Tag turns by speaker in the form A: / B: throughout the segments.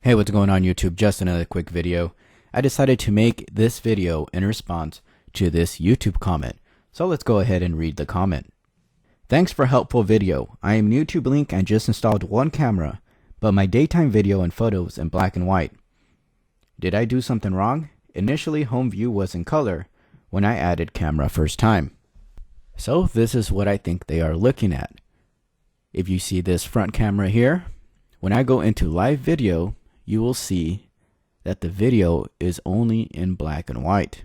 A: Hey, what's going on YouTube? Just another quick video. I decided to make this video in response to this YouTube comment. So let's go ahead and read the comment. Thanks for helpful video. I am new to Blink and just installed one camera, but my daytime video and photos in black and white. Did I do something wrong? Initially home view was in color when I added camera first time. So this is what I think they are looking at. If you see this front camera here, when I go into live video, you will see that the video is only in black and white.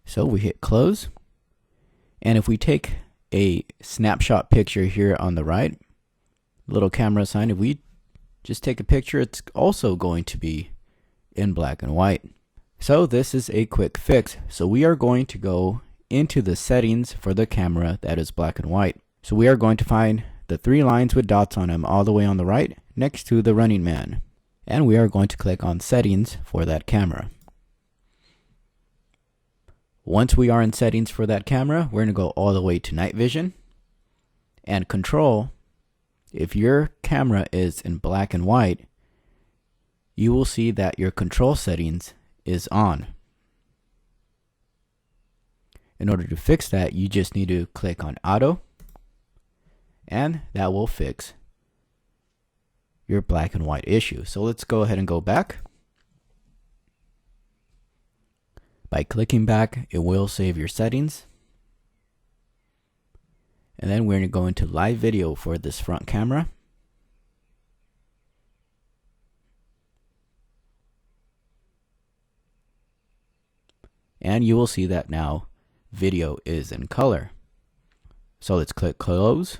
A: So we hit close, and if we take a snapshot picture here on the right, little camera sign, if we just take a picture, it's also going to be in black and white. So this is a quick fix. So we are going to go into the settings for the camera that is black and white. So we are going to find the three lines with dots on them all the way on the right next to the running man. And we are going to click on settings for that camera. Once we are in settings for that camera, we're going to go all the way to night vision and control. If your camera is in black and white, you will see that your control settings is on. In order to fix that, you just need to click on auto, and that will fix your black and white issue. So let's go ahead and go back. By clicking back, it will save your settings. And then we're going to go into live video for this front camera. And you will see that now video is in color. So let's click close.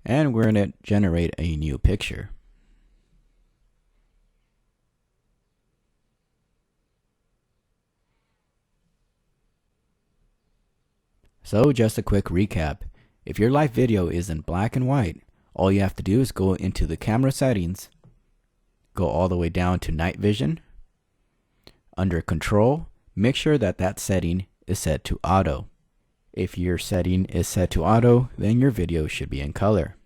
A: And we're going to generate a new picture. So just a quick recap. If your live video is in black and white, all you have to do is go into the camera settings, go all the way down to night vision. Under control, make sure that that setting is set to auto. If your setting is set to auto, then your video should be in color.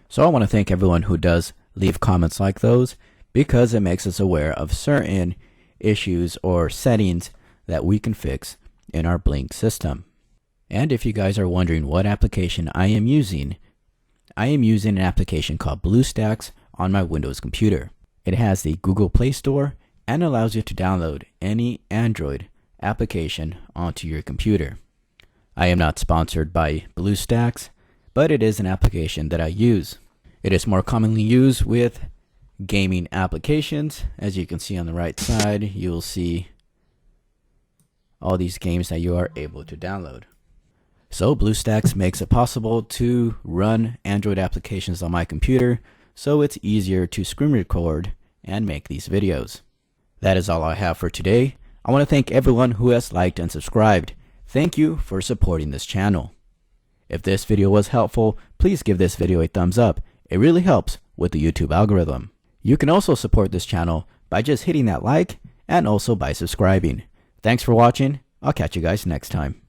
A: So I want to thank everyone who does leave comments like those, because it makes us aware of certain issues or settings that we can fix in our Blink system. And if you guys are wondering what application I am using an application called BlueStacks on my Windows computer. It has the Google Play Store and allows you to download any Android application onto your computer. I am not sponsored by BlueStacks, but it is an application that I use. It is more commonly used with gaming applications. As you can see on the right side, you will see all these games that you are able to download. So BlueStacks makes it possible to run Android applications on my computer, so it's easier to screen record and make these videos. That is all I have for today. I want to thank everyone who has liked and subscribed. Thank you for supporting this channel. If this video was helpful, please give this video a thumbs up. It really helps with the YouTube algorithm. You can also support this channel by just hitting that like and also by subscribing. Thanks for watching. I'll catch you guys next time.